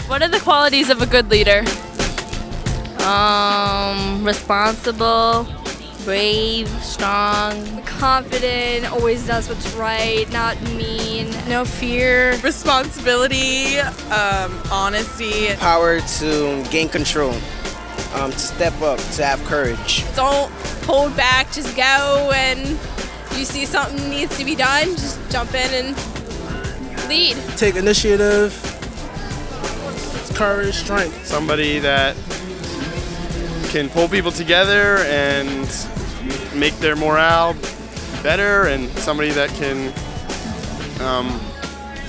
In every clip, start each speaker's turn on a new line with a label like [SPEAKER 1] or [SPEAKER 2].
[SPEAKER 1] What are the qualities of a good leader?
[SPEAKER 2] Responsible, brave, strong,
[SPEAKER 3] confident, always does what's right, not mean.
[SPEAKER 2] no fear,
[SPEAKER 4] Responsibility, honesty.
[SPEAKER 5] Power to gain control, to step up, to have courage.
[SPEAKER 4] Don't hold back, just go, and you see something needs to be done, just jump in and lead.
[SPEAKER 6] Take initiative, courage, strength.
[SPEAKER 7] Somebody that can pull people together and make their morale better, and somebody that can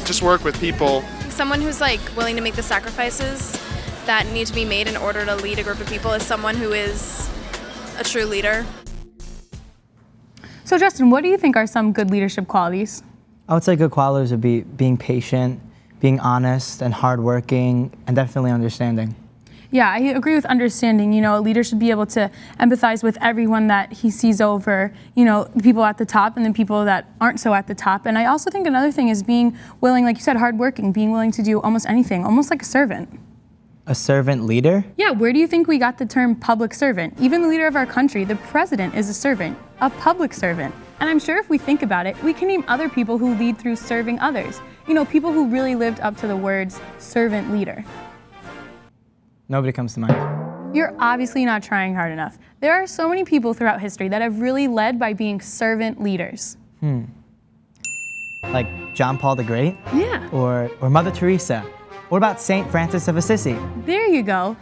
[SPEAKER 7] just work with people.
[SPEAKER 3] Someone who's like willing to make the sacrifices that need to be made in order to lead a group of people is someone who is a true leader.
[SPEAKER 8] So Justin, what do you think are some good leadership qualities?
[SPEAKER 9] I would say good qualities would be being patient, being honest and hardworking, and definitely understanding.
[SPEAKER 8] Yeah, I agree with understanding. You know, a leader should be able to empathize with everyone that he sees over, you know, the people at the top and the people that aren't so at the top. And I also think another thing is being willing, like you said, hardworking, being willing to do almost anything, almost like a servant.
[SPEAKER 9] A servant leader?
[SPEAKER 8] Yeah, where do you think we got the term public servant? Even the leader of our country, the president, is a servant, a public servant. And I'm sure if we think about it, we can name other people who lead through serving others. You know, people who really lived up to the words servant leader.
[SPEAKER 9] Nobody comes to mind.
[SPEAKER 8] You're obviously not trying hard enough. There are so many people throughout history that have really led by being servant leaders.
[SPEAKER 9] Like John Paul the Great?
[SPEAKER 8] Yeah.
[SPEAKER 9] Or Mother Teresa? What about Saint Francis of Assisi?
[SPEAKER 8] There you go.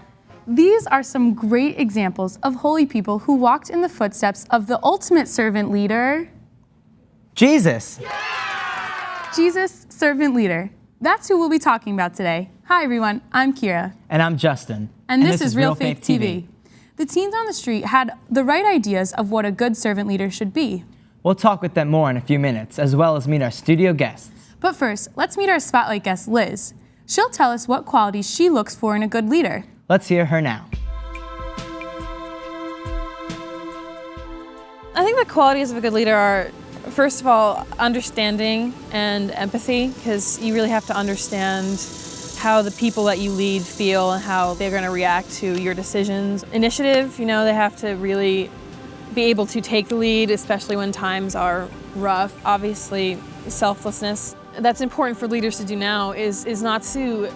[SPEAKER 8] These are some great examples of holy people who walked in the footsteps of the ultimate servant leader,
[SPEAKER 9] Jesus!
[SPEAKER 8] Jesus, servant leader. That's who we'll be talking about today. Hi everyone, I'm Kira.
[SPEAKER 9] And I'm Justin.
[SPEAKER 8] And this is Real Faith TV. The teens on the street had the right ideas of what a good servant leader should be.
[SPEAKER 9] We'll talk with them more in a few minutes, as well as meet our studio guests.
[SPEAKER 8] But first, let's meet our spotlight guest, Liz. She'll tell us what qualities she looks for in a good leader.
[SPEAKER 9] Let's hear her now.
[SPEAKER 10] I think the qualities of a good leader are, first of all, understanding and empathy, because you really have to understand how the people that you lead feel and how they're going to react to your decisions. Initiative, you know, they have to really be able to take the lead, especially when times are rough. Obviously, selflessness. That's important for leaders to do now is not to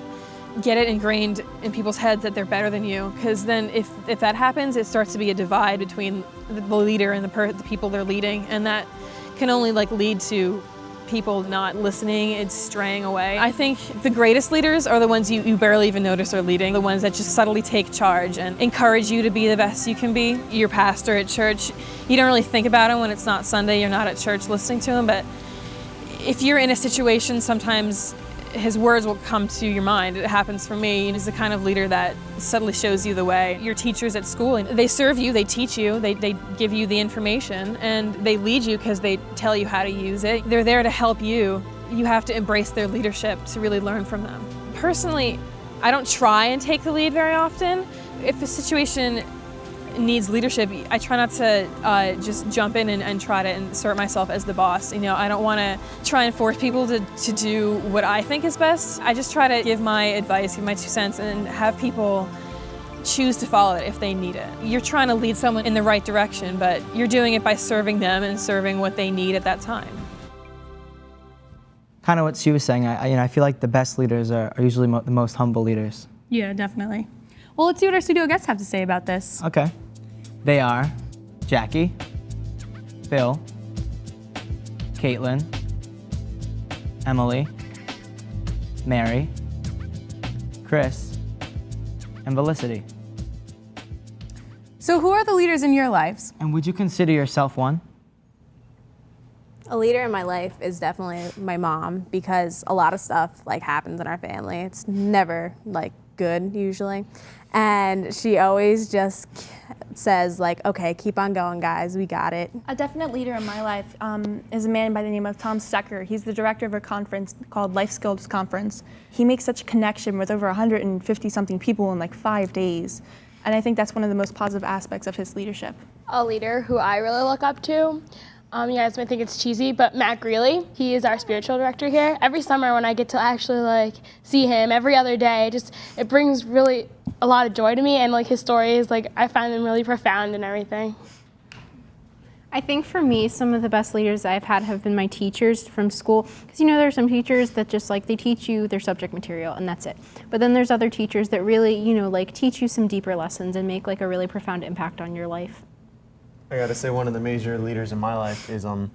[SPEAKER 10] get it ingrained in people's heads that they're better than you, because then if that happens, it starts to be a divide between the leader and the people they're leading, and that can only lead to people not listening, it's straying away. I think the greatest leaders are the ones you barely even notice are leading, the ones that just subtly take charge and encourage you to be the best you can be. Your pastor at church, you don't really think about him when it's not Sunday, you're not at church listening to him, but if you're in a situation, sometimes his words will come to your mind. It happens for me. He's the kind of leader that subtly shows you the way. Your teachers at school, they serve you, they teach you, they give you the information, and they lead you because they tell you how to use it. They're there to help you. You have to embrace their leadership to really learn from them. Personally, I don't try and take the lead very often. If a situation needs leadership, I try not to just jump in and try to insert myself as the boss. You know, I don't want to try and force people to do what I think is best. I just try to give my advice, give my 2 cents, and have people choose to follow it if they need it. You're trying to lead someone in the right direction, but you're doing it by serving them and serving what they need at that time.
[SPEAKER 9] Kind of what she was saying, I feel like the best leaders are usually the most humble leaders.
[SPEAKER 8] Yeah, definitely. Well, let's see what our studio guests have to say about this.
[SPEAKER 9] Okay. They are Jackie, Phil, Caitlin, Emily, Mary, Chris, and Felicity.
[SPEAKER 8] So who are the leaders in your lives?
[SPEAKER 9] And would you consider yourself one?
[SPEAKER 11] A leader in my life is definitely my mom, because a lot of stuff happens in our family. It's never good usually. And she always just says okay, keep on going guys, we got it.
[SPEAKER 12] A definite leader in my life is a man by the name of Tom Stecker. He's the director of a conference called Life Skills Conference. He makes such a connection with over 150 something people in 5 days. And I think that's one of the most positive aspects of his leadership.
[SPEAKER 13] A leader who I really look up to
[SPEAKER 6] You guys might think it's cheesy, but Matt Greeley, he is our spiritual director here. Every summer when I get to actually see him every other day, it brings really a lot of joy to me, and his stories, I find them really profound and everything.
[SPEAKER 13] I think for me, some of the best leaders I've had have been my teachers from school. Because there are some teachers that just they teach you their subject material and that's it. But then there's other teachers that really, teach you some deeper lessons and make a really profound impact on your life.
[SPEAKER 14] I gotta say one of the major leaders in my life is a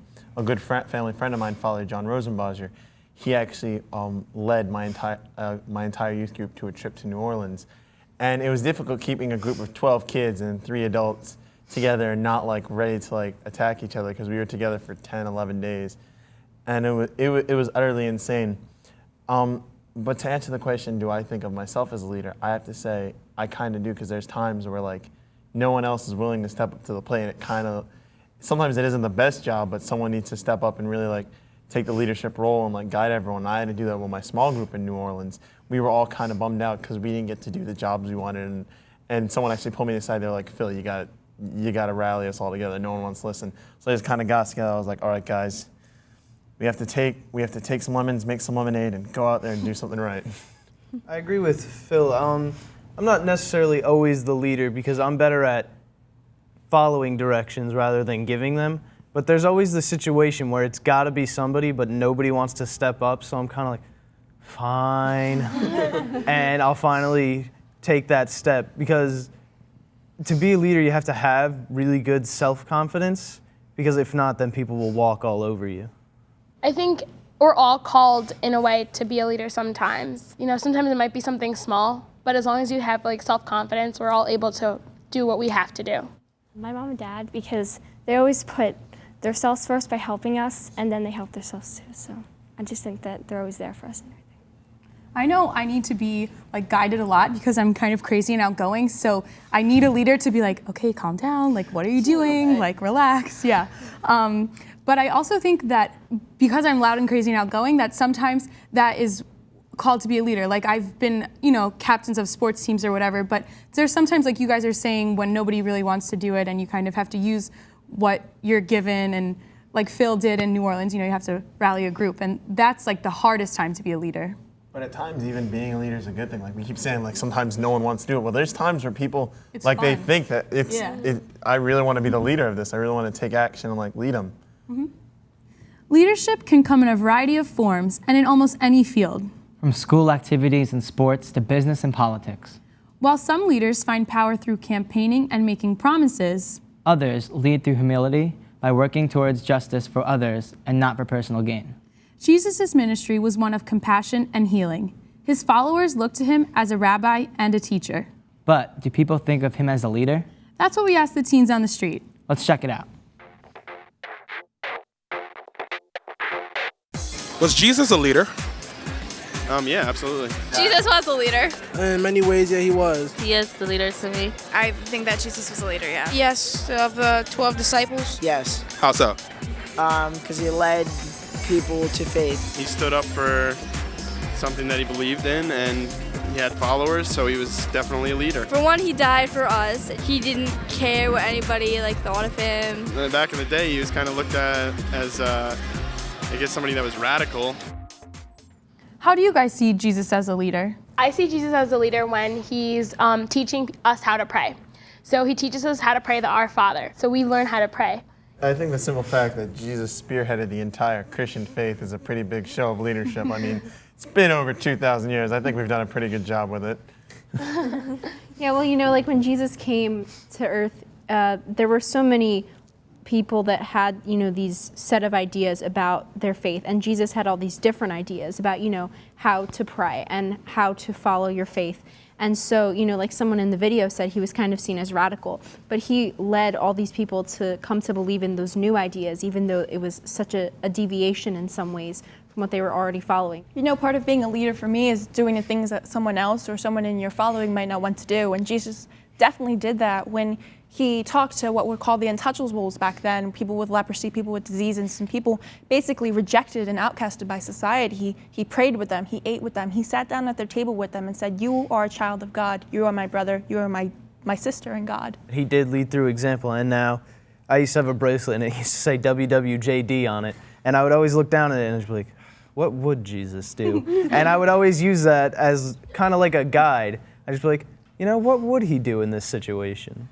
[SPEAKER 14] good family friend of mine, Father John Rosenbacher. He actually led my entire youth group to a trip to New Orleans. And it was difficult keeping a group of 12 kids and 3 adults together and not ready to attack each other, because we were together for 10, 11 days. And it was utterly insane. But to answer the question, do I think of myself as a leader? I have to say I kind of do, because there's times where no one else is willing to step up to the plate, and sometimes it isn't the best job, but someone needs to step up and really take the leadership role and guide everyone. I had to do that with my small group in New Orleans. We were all kind of bummed out because we didn't get to do the jobs we wanted, and someone actually pulled me aside. They're like, Phil, you got to rally us all together. No one wants to listen. So I just kind of got together. I was like, all right, guys, we have to take some lemons, make some lemonade, and go out there and do something right.
[SPEAKER 15] I agree with Phil. I'm not necessarily always the leader, because I'm better at following directions rather than giving them. But there's always the situation where it's got to be somebody, but nobody wants to step up. So I'm kind of fine. And I'll finally take that step, because to be a leader, you have to have really good self-confidence, because if not, then people will walk all over you.
[SPEAKER 6] I think we're all called in a way to be a leader sometimes. Sometimes it might be something small, but as long as you have self-confidence, we're all able to do what we have to do.
[SPEAKER 16] My mom and dad, because they always put themselves first by helping us, and then they help themselves too. So I just think that they're always there for us and everything.
[SPEAKER 8] I know I need to be guided a lot, because I'm kind of crazy and outgoing. So I need a leader to be okay, calm down. What are you doing? Relax. Yeah. But I also think that because I'm loud and crazy and outgoing, that sometimes that is called to be a leader. I've been, captains of sports teams or whatever, but there's sometimes, you guys are saying, when nobody really wants to do it, and you kind of have to use what you're given, and Phil did in New Orleans, you have to rally a group, and that's the hardest time to be a leader.
[SPEAKER 14] But at times, even being a leader is a good thing. We keep saying, sometimes no one wants to do it. Well, there's times where people, they think that I really want to be the leader of this. I really want to take action and lead them.
[SPEAKER 8] Mm-hmm. Leadership can come in a variety of forms and in almost any field.
[SPEAKER 9] From school activities and sports to business and politics.
[SPEAKER 8] While some leaders find power through campaigning and making promises,
[SPEAKER 9] others lead through humility by working towards justice for others and not for personal gain.
[SPEAKER 8] Jesus' ministry was one of compassion and healing. His followers looked to him as a rabbi and a teacher.
[SPEAKER 9] But do people think of him as a leader?
[SPEAKER 8] That's what we asked the teens on the street.
[SPEAKER 9] Let's check it out.
[SPEAKER 17] Was Jesus a leader?
[SPEAKER 7] Yeah, absolutely.
[SPEAKER 1] Jesus was a leader.
[SPEAKER 5] In many ways, yeah, he was.
[SPEAKER 2] He is the leader to me.
[SPEAKER 3] I think that Jesus was a leader, yeah.
[SPEAKER 4] Yes, of the 12 disciples.
[SPEAKER 5] Yes.
[SPEAKER 17] How so?
[SPEAKER 5] Because he led people to faith.
[SPEAKER 7] He stood up for something that he believed in, and he had followers, so he was definitely a leader.
[SPEAKER 1] For one, he died for us. He didn't care what anybody thought of him.
[SPEAKER 7] Back in the day, he was kind of looked at as, somebody that was radical.
[SPEAKER 8] How do you guys see Jesus as a leader?
[SPEAKER 6] I see Jesus as a leader when he's teaching us how to pray. So he teaches us how to pray the Our Father. So we learn how to pray.
[SPEAKER 14] I think the simple fact that Jesus spearheaded the entire Christian faith is a pretty big show of leadership. I mean, it's been over 2,000 years. I think we've done a pretty good job with it.
[SPEAKER 13] Yeah, well, when Jesus came to earth, there were so many people that had, these set of ideas about their faith. And Jesus had all these different ideas about, how to pray and how to follow your faith. And so, like someone in the video said, he was kind of seen as radical. But he led all these people to come to believe in those new ideas, even though it was such a deviation in some ways from what they were already following.
[SPEAKER 12] Part of being a leader for me is doing the things that someone else or someone in your following might not want to do. And Jesus definitely did that when he talked to what were called the untouchables back then, people with leprosy, people with disease, and some people basically rejected and outcasted by society. He prayed with them, he ate with them, he sat down at their table with them and said, you are a child of God, you are my brother, you are my sister in God.
[SPEAKER 15] He did lead through example, and now I used to have a bracelet and it used to say WWJD on it. And I would always look down at it and just be like, what would Jesus do? And I would always use that as kind of like a guide. I'd just be like, what would he do in this situation?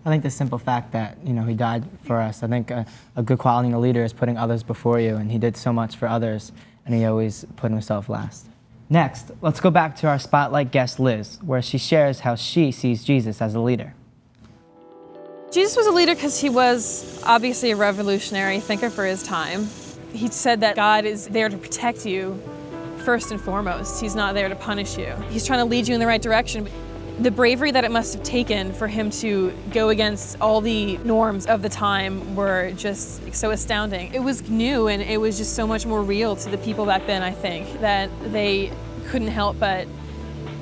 [SPEAKER 9] I think the simple fact that, he died for us. I think a good quality in a leader is putting others before you, and he did so much for others, and he always put himself last. Next, let's go back to our spotlight guest, Liz, where she shares how she sees Jesus as a leader.
[SPEAKER 10] Jesus was a leader because he was obviously a revolutionary thinker for his time. He said that God is there to protect you first and foremost. He's not there to punish you. He's trying to lead you in the right direction. The bravery that it must have taken for him to go against all the norms of the time were just so astounding. It was new and it was just so much more real to the people back then, I think, that they couldn't help but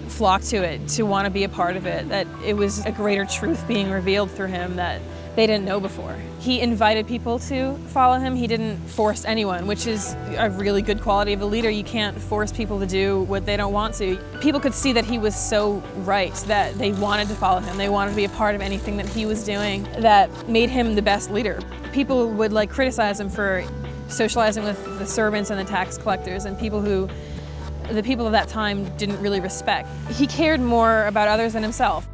[SPEAKER 10] flock to it, to want to be a part of it, that it was a greater truth being revealed through him that they didn't know before. He invited people to follow him. He didn't force anyone, which is a really good quality of a leader. You can't force people to do what they don't want to. People could see that he was so right, that they wanted to follow him. They wanted to be a part of anything that he was doing that made him the best leader. People would criticize him for socializing with the servants and the tax collectors and the people of that time didn't really respect. He cared more about others than himself.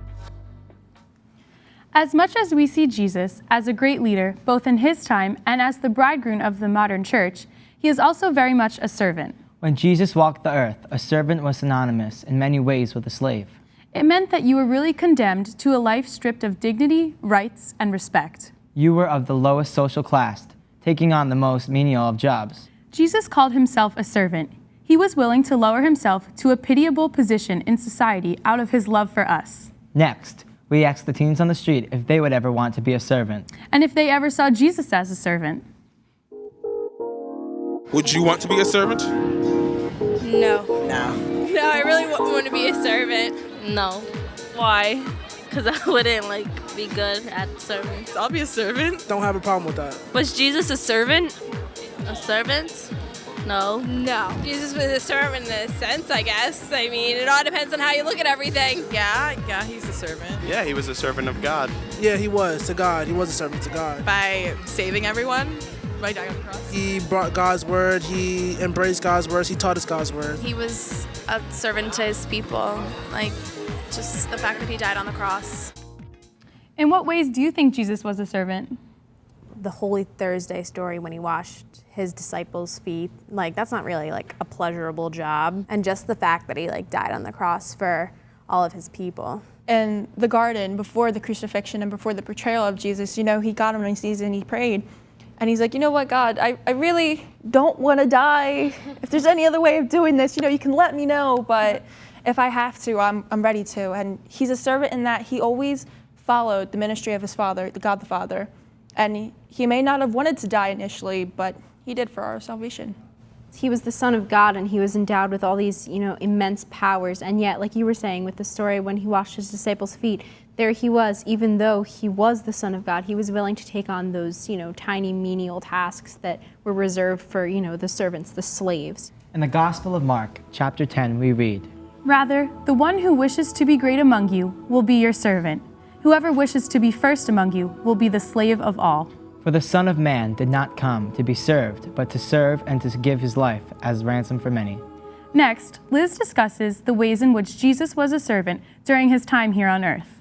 [SPEAKER 8] As much as we see Jesus as a great leader, both in his time and as the bridegroom of the modern church, he is also very much a servant.
[SPEAKER 9] When Jesus walked the earth, a servant was synonymous in many ways with a slave.
[SPEAKER 8] It meant that you were really condemned to a life stripped of dignity, rights, and respect.
[SPEAKER 9] You were of the lowest social class, taking on the most menial of jobs.
[SPEAKER 8] Jesus called himself a servant. He was willing to lower himself to a pitiable position in society out of his love for us.
[SPEAKER 9] Next, we asked the teens on the street if they would ever want to be a servant.
[SPEAKER 8] And if they ever saw Jesus as a servant.
[SPEAKER 17] Would you want to be a servant?
[SPEAKER 1] No. No, I really want to be a servant.
[SPEAKER 2] No. Why? Because I wouldn't be good at serving.
[SPEAKER 18] I'll be a servant. Don't have a problem with that.
[SPEAKER 2] Was Jesus a servant? A servant? No.
[SPEAKER 1] No.
[SPEAKER 4] Jesus was a servant in a sense, I guess. I mean, it all depends on how you look at everything.
[SPEAKER 18] Yeah, he's a servant.
[SPEAKER 7] Yeah, he was a servant of God.
[SPEAKER 18] Yeah, he was to God. He was a servant to God.
[SPEAKER 10] By saving everyone, by dying on the cross.
[SPEAKER 18] He brought God's word. He embraced God's words. He taught us God's word.
[SPEAKER 3] He was a servant to his people. Just the fact that he died on the cross.
[SPEAKER 8] In what ways do you think Jesus was a servant?
[SPEAKER 11] The Holy Thursday story when he washed his disciples' feet, that's not really a pleasurable job. And just the fact that he died on the cross for all of his people.
[SPEAKER 12] In the garden, before the crucifixion and before the portrayal of Jesus, he got on his knees and he prayed. And he's like, you know what, God, I really don't want to die. If there's any other way of doing this, you can let me know. But if I have to, I'm ready to. And he's a servant in that he always followed the ministry of his Father, the God the Father. And he may not have wanted to die initially, but he did for our salvation.
[SPEAKER 13] He was the Son of God, and he was endowed with all these, immense powers. And yet, like you were saying with the story when he washed his disciples' feet, there he was, even though he was the Son of God, he was willing to take on those, tiny menial tasks that were reserved for, the servants, the slaves.
[SPEAKER 9] In the Gospel of Mark, chapter 10, we read,
[SPEAKER 8] Rather, the one who wishes to be great among you will be your servant. Whoever wishes to be first among you will be the slave of all.
[SPEAKER 9] For the Son of Man did not come to be served, but to serve and to give his life as ransom for many.
[SPEAKER 8] Next, Liz discusses the ways in which Jesus was a servant during his time here on earth.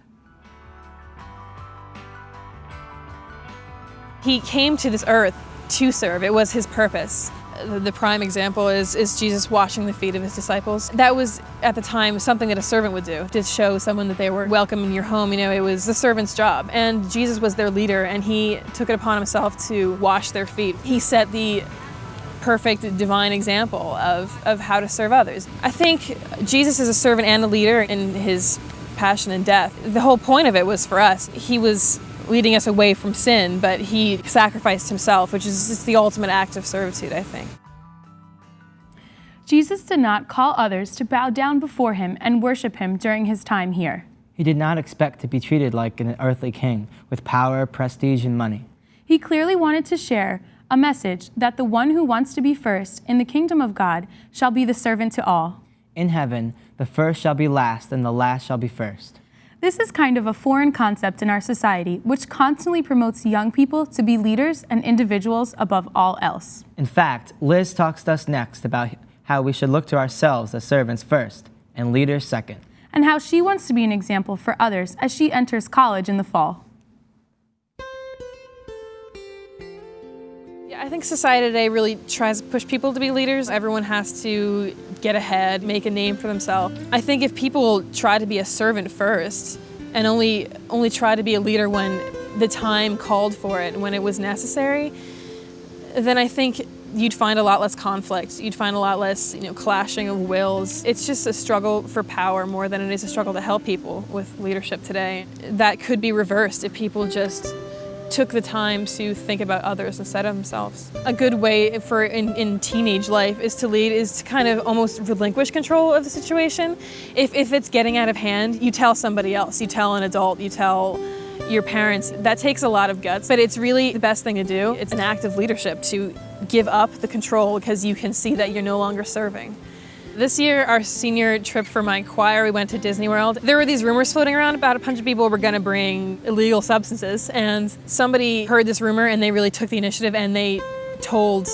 [SPEAKER 10] He came to this earth to serve. It was his purpose. The prime example is Jesus washing the feet of his disciples. That was, at the time, something that a servant would do, to show someone that they were welcome in your home. It was the servant's job. And Jesus was their leader, and he took it upon himself to wash their feet. He set the perfect divine example of how to serve others. I think Jesus is a servant and a leader in his passion and death. The whole point of it was for us. He was leading us away from sin, but he sacrificed himself, which is just the ultimate act of servitude, I think.
[SPEAKER 8] Jesus did not call others to bow down before him and worship him during his time here.
[SPEAKER 9] He did not expect to be treated like an earthly king with power, prestige, and money.
[SPEAKER 8] He clearly wanted to share a message that the one who wants to be first in the kingdom of God shall be the servant to all.
[SPEAKER 9] In heaven, the first shall be last, and the last shall be first.
[SPEAKER 8] This is kind of a foreign concept in our society, which constantly promotes young people to be leaders and individuals above all else.
[SPEAKER 9] In fact, Liz talks to us next about how we should look to ourselves as servants first and leaders second.
[SPEAKER 8] And how she wants to be an example for others as she enters college in the fall.
[SPEAKER 10] Yeah, I think society today really tries to push people to be leaders. Everyone has to get ahead, make a name for themselves. I think if people try to be a servant first and only try to be a leader when the time called for it, when it was necessary, then I think you'd find a lot less conflict. You'd find a lot less, clashing of wills. It's just a struggle for power more than it is a struggle to help people with leadership today. That could be reversed if people just took the time to think about others instead of themselves. A good way for in teenage life is to kind of almost relinquish control of the situation. If it's getting out of hand, you tell somebody else. You tell an adult, you tell your parents. That takes a lot of guts, but it's really the best thing to do. It's an act of leadership to give up the control because you can see that you're no longer serving. This year, our senior trip for my choir, we went to Disney World. There were these rumors floating around about a bunch of people were going to bring illegal substances, and somebody heard this rumor and they really took the initiative and they told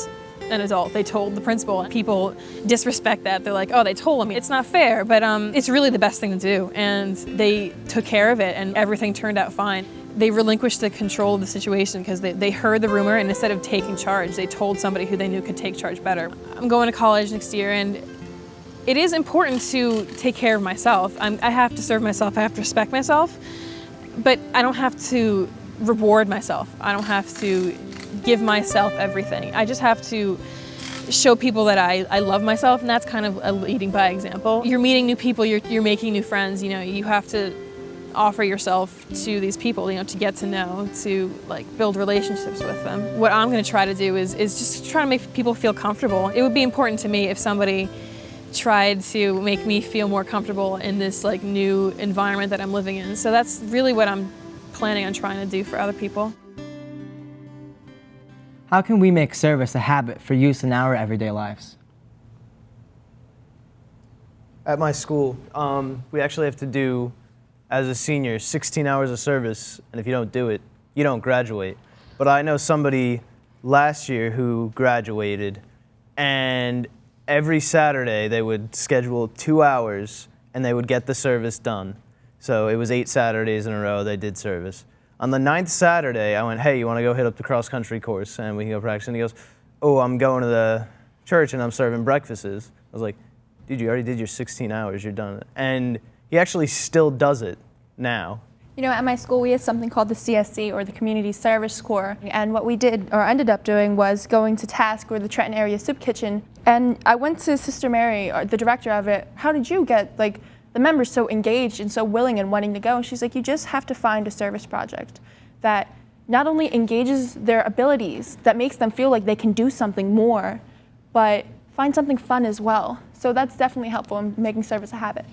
[SPEAKER 10] an adult. They told the principal. People disrespect that. They're like, oh, they told me. It's not fair, but it's really the best thing to do. And they took care of it and everything turned out fine. They relinquished the control of the situation because they heard the rumor, and instead of taking charge, they told somebody who they knew could take charge better. I'm going to college next year, and it is important to take care of myself. I have to serve myself, I have to respect myself, but I don't have to reward myself. I don't have to give myself everything. I just have to show people that I love myself, and that's kind of a leading by example. You're meeting new people, you're making new friends, you have to offer yourself to these people, to get to know, to build relationships with them. What I'm gonna try to do is just try to make people feel comfortable. It would be important to me if somebody tried to make me feel more comfortable in this new environment that I'm living in. So that's really what I'm planning on trying to do for other people.
[SPEAKER 9] How can we make service a habit for use in our everyday lives?
[SPEAKER 15] At my school, we actually have to do, as a senior, 16 hours of service, and if you don't do it, you don't graduate. But I know somebody last year who graduated, and every Saturday they would schedule 2 hours and they would get the service done. So it was 8 Saturdays in a row they did service. On the 9th Saturday, I went, hey, you want to go hit up the cross-country course and we can go practice? And he goes, oh, I'm going to the church and I'm serving breakfasts. I was like, dude, you already did your 16 hours, you're done. And he actually still does it now.
[SPEAKER 12] At my school we had something called the CSC, or the Community Service Corps, and what we did, or ended up doing, was going to task with the Trenton Area Soup Kitchen. And I went to Sister Mary, or the director of it, how did you get the members so engaged and so willing and wanting to go? And she's like, you just have to find a service project that not only engages their abilities, that makes them feel like they can do something more, but find something fun as well. So that's definitely helpful in making service a habit.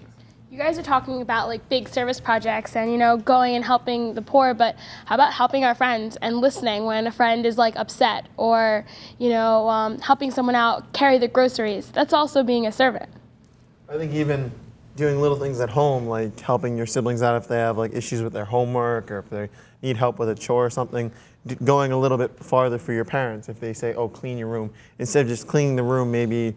[SPEAKER 6] You guys are talking about big service projects and going and helping the poor, but how about helping our friends and listening when a friend is upset, or helping someone out carry the groceries? That's also being a servant.
[SPEAKER 14] I think even doing little things at home, like helping your siblings out if they have issues with their homework, or if they need help with a chore or something, going a little bit farther for your parents. If they say, oh, clean your room, instead of just cleaning the room, maybe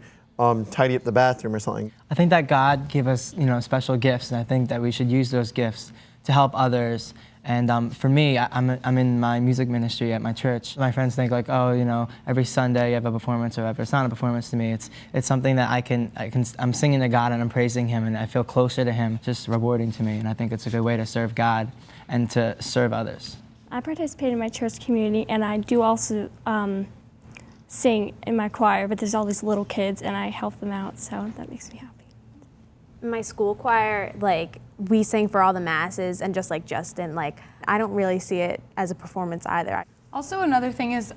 [SPEAKER 14] tidy up the bathroom or something.
[SPEAKER 9] I think that God gave us, special gifts, and I think that we should use those gifts to help others. And for me, I'm in my music ministry at my church. My friends think oh, every Sunday you have a performance or whatever. It's not a performance to me. It's something that I'm singing to God and I'm praising Him, and I feel closer to Him. Just rewarding to me, and I think it's a good way to serve God and to serve others.
[SPEAKER 16] I participate in my church community, and I do also sing in my choir, but there's all these little kids and I help them out, so that makes me happy.
[SPEAKER 11] In my school choir, we sing for all the masses, and just like Justin, I don't really see it as a performance either.
[SPEAKER 8] Also, another thing is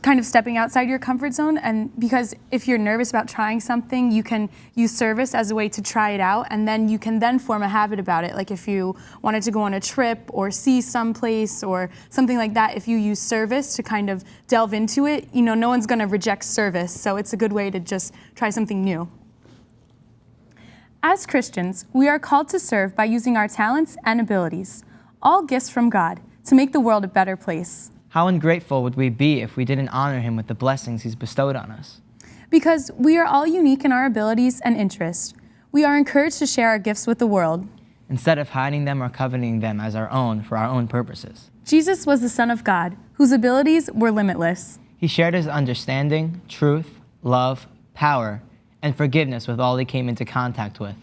[SPEAKER 8] kind of stepping outside your comfort zone, and because if you're nervous about trying something, you can use service as a way to try it out, and then you can then form a habit about it. Like if you wanted to go on a trip or see someplace or something like that, if you use service to kind of delve into it, no one's going to reject service, so it's a good way to just try something new. As Christians, we are called to serve by using our talents and abilities, all gifts from God, to make the world a better place.
[SPEAKER 9] How ungrateful would we be if we didn't honor him with the blessings he's bestowed on us?
[SPEAKER 8] Because we are all unique in our abilities and interests, we are encouraged to share our gifts with the world,
[SPEAKER 9] instead of hiding them or coveting them as our own for our own purposes.
[SPEAKER 8] Jesus was the Son of God, whose abilities were limitless.
[SPEAKER 9] He shared his understanding, truth, love, power, and forgiveness with all he came into contact with.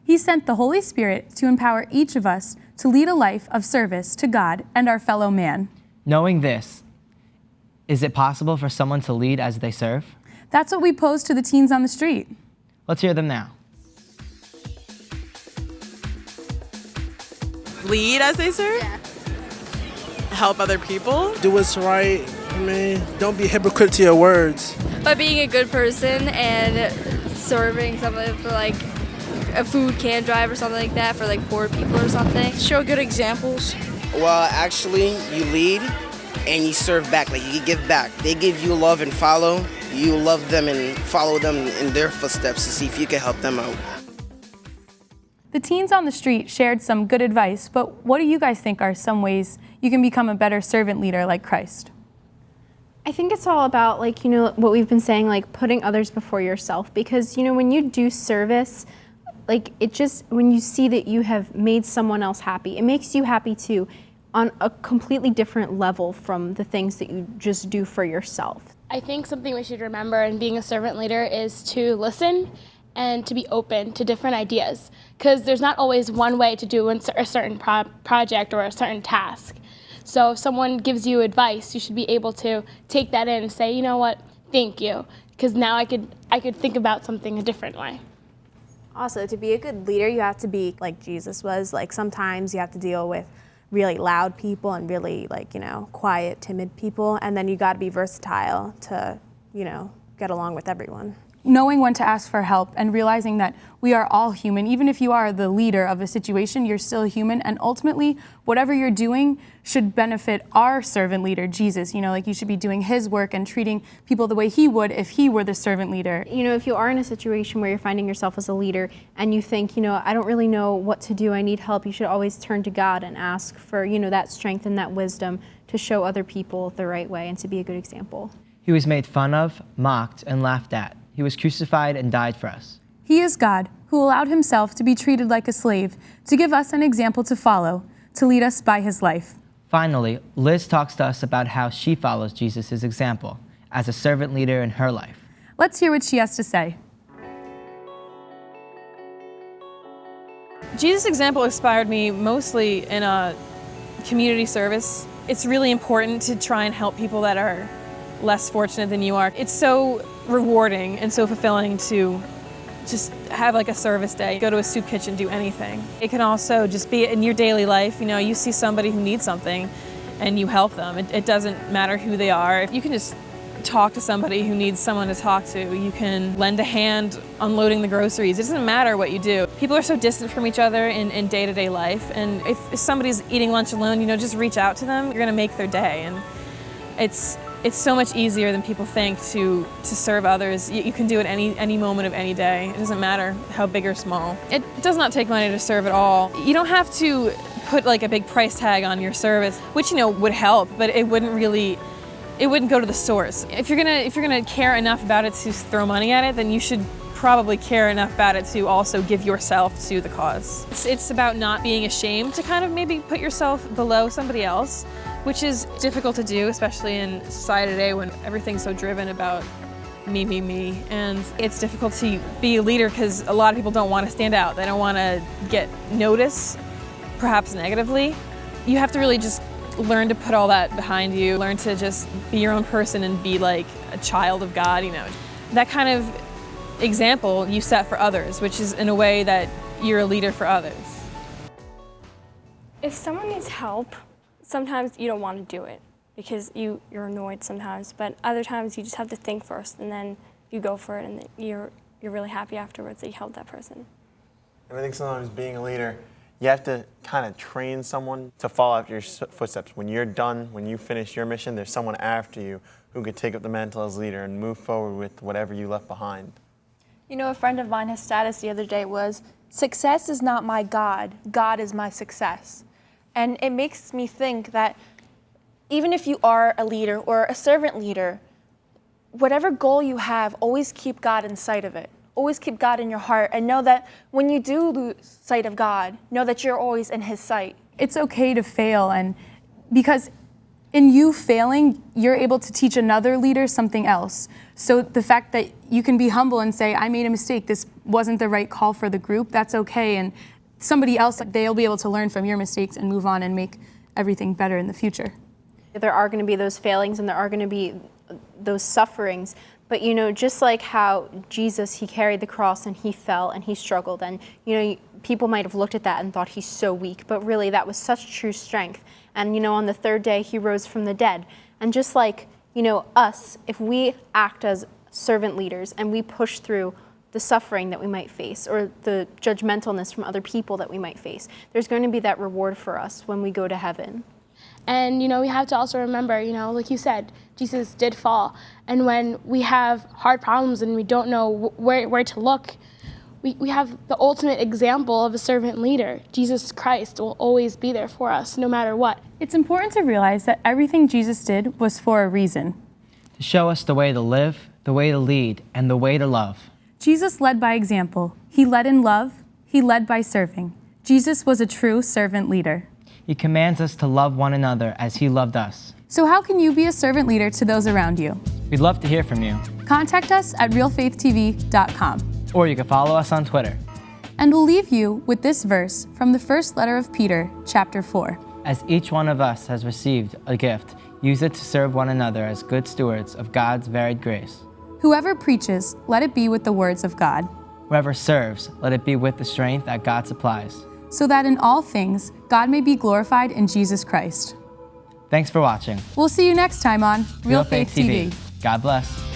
[SPEAKER 8] He sent the Holy Spirit to empower each of us to lead a life of service to God and our fellow man.
[SPEAKER 9] Knowing this, is it possible for someone to lead as they serve?
[SPEAKER 8] That's what we pose to the teens on the street.
[SPEAKER 9] Let's hear them now.
[SPEAKER 17] Lead as they serve?
[SPEAKER 1] Yeah.
[SPEAKER 17] Help other people?
[SPEAKER 18] Do what's right. I mean, don't be a hypocrite to your words.
[SPEAKER 1] By being a good person and serving someone for like a food can drive or something like that for like poor people or something.
[SPEAKER 18] Show good examples.
[SPEAKER 5] Well, actually, you lead and you serve back. Like, you give back. They give you love and follow. You love them and follow them in their footsteps to see if you can help them out.
[SPEAKER 8] The teens on the street shared some good advice, but what do you guys think are some ways you can become a better servant leader like Christ?
[SPEAKER 13] I think it's all about, like, you know, what we've been saying, like putting others before yourself. Because, you know, when you do service, like, it just, when you see that you have made someone else happy, it makes you happy too, on a completely different level from the things that you just do for yourself.
[SPEAKER 6] I think something we should remember in being a servant leader is to listen and to be open to different ideas, because there's not always one way to do a certain project or a certain task. So if someone gives you advice, you should be able to take that in and say, you know what, thank you, because now I could think about something a different way.
[SPEAKER 11] Also, to be a good leader, you have to be like Jesus was. Like, sometimes you have to deal with really loud people and really, like, you know, quiet, timid people, and then you got to be versatile to, you know, get along with everyone.
[SPEAKER 8] Knowing when to ask for help and realizing that we are all human. Even if you are the leader of a situation, you're still human, and ultimately whatever you're doing should benefit our servant leader, Jesus. You know, like, you should be doing his work and treating people the way he would if he were the servant leader.
[SPEAKER 13] You know, if you are in a situation where you're finding yourself as a leader and you think, you know, I don't really know what to do, I need help, you should always turn to God and ask for, you know, that strength and that wisdom to show other people the right way and to be a good example.
[SPEAKER 9] He was made fun of, mocked, and laughed at. He was crucified and died for us.
[SPEAKER 8] He is God, who allowed himself to be treated like a slave, to give us an example to follow, to lead us by his life.
[SPEAKER 9] Finally, Liz talks to us about how she follows Jesus' example as a servant leader in her life.
[SPEAKER 8] Let's hear what she has to say.
[SPEAKER 10] Jesus' example inspired me mostly in a community service. It's really important to try and help people that are less fortunate than you are. It's so rewarding and so fulfilling to just have like a service day, go to a soup kitchen, do anything. It can also just be in your daily life. You know, you see somebody who needs something and you help them. It doesn't matter who they are. You can just talk to somebody who needs someone to talk to. You can lend a hand unloading the groceries. It doesn't matter what you do. People are so distant from each other in day-to-day life, and if somebody's eating lunch alone, you know, just reach out to them. You're gonna make their day, and it's so much easier than people think to serve others. You can do it any moment of any day. It doesn't matter how big or small. It does not take money to serve at all. You don't have to put like a big price tag on your service, which, you know, would help, but it wouldn't go to the source. If you're gonna care enough about it to throw money at it, then you should probably care enough about it to also give yourself to the cause. It's about not being ashamed to kind of maybe put yourself below somebody else, which is difficult to do, especially in society today when everything's so driven about me, me, me. And it's difficult to be a leader because a lot of people don't want to stand out. They don't want to get noticed, perhaps negatively. You have to really just learn to put all that behind you, learn to just be your own person and be like a child of God, you know. That kind of example you set for others, which is in a way that you're a leader for others.
[SPEAKER 16] If someone needs help, sometimes you don't want to do it because you're annoyed sometimes, but other times you just have to think first and then you go for it and then you're really happy afterwards that you helped that person.
[SPEAKER 14] And I think sometimes being a leader, you have to kind of train someone to follow after your footsteps. When you're done, when you finish your mission, there's someone after you who could take up the mantle as leader and move forward with whatever you left behind.
[SPEAKER 12] You know, a friend of mine, his status the other day was, success is not my God. God is my success. And it makes me think that even if you are a leader or a servant leader, whatever goal you have, always keep God in sight of it. Always keep God in your heart, and know that when you do lose sight of God, know that you're always in His sight.
[SPEAKER 8] It's okay to fail, and because in you failing, you're able to teach another leader something else. So the fact that you can be humble and say, I made a mistake, this wasn't the right call for the group, that's okay. And somebody else, they'll be able to learn from your mistakes and move on and make everything better in the future.
[SPEAKER 13] There are going to be those failings and there are going to be those sufferings. But, you know, just like how Jesus, He carried the cross and He fell and He struggled. And, you know, people might have looked at that and thought He's so weak. But really, that was such true strength. And, you know, on the third day, He rose from the dead. And just like, you know, us, if we act as servant leaders and we push through the suffering that we might face or the judgmentalness from other people that we might face, there's going to be that reward for us when we go to heaven.
[SPEAKER 6] And, you know, we have to also remember, you know, like you said, Jesus did fall. And when we have hard problems and we don't know where to look, we have the ultimate example of a servant leader. Jesus Christ will always be there for us, no matter what.
[SPEAKER 8] It's important to realize that everything Jesus did was for a reason.
[SPEAKER 9] To show us the way to live, the way to lead, and the way to love.
[SPEAKER 8] Jesus led by example. He led in love. He led by serving. Jesus was a true servant leader.
[SPEAKER 9] He commands us to love one another as He loved us.
[SPEAKER 8] So how can you be a servant leader to those around you?
[SPEAKER 9] We'd love to hear from you.
[SPEAKER 8] Contact us at RealfaithTV.com.
[SPEAKER 9] Or you can follow us on Twitter.
[SPEAKER 8] And we'll leave you with this verse from the first letter of Peter, chapter 4.
[SPEAKER 9] As each one of us has received a gift, use it to serve one another as good stewards of God's varied grace.
[SPEAKER 8] Whoever preaches, let it be with the words of God.
[SPEAKER 9] Whoever serves, let it be with the strength that God supplies.
[SPEAKER 8] So that in all things, God may be glorified in Jesus Christ.
[SPEAKER 9] Thanks for watching.
[SPEAKER 8] We'll see you next time on Real Faith TV.
[SPEAKER 9] God bless.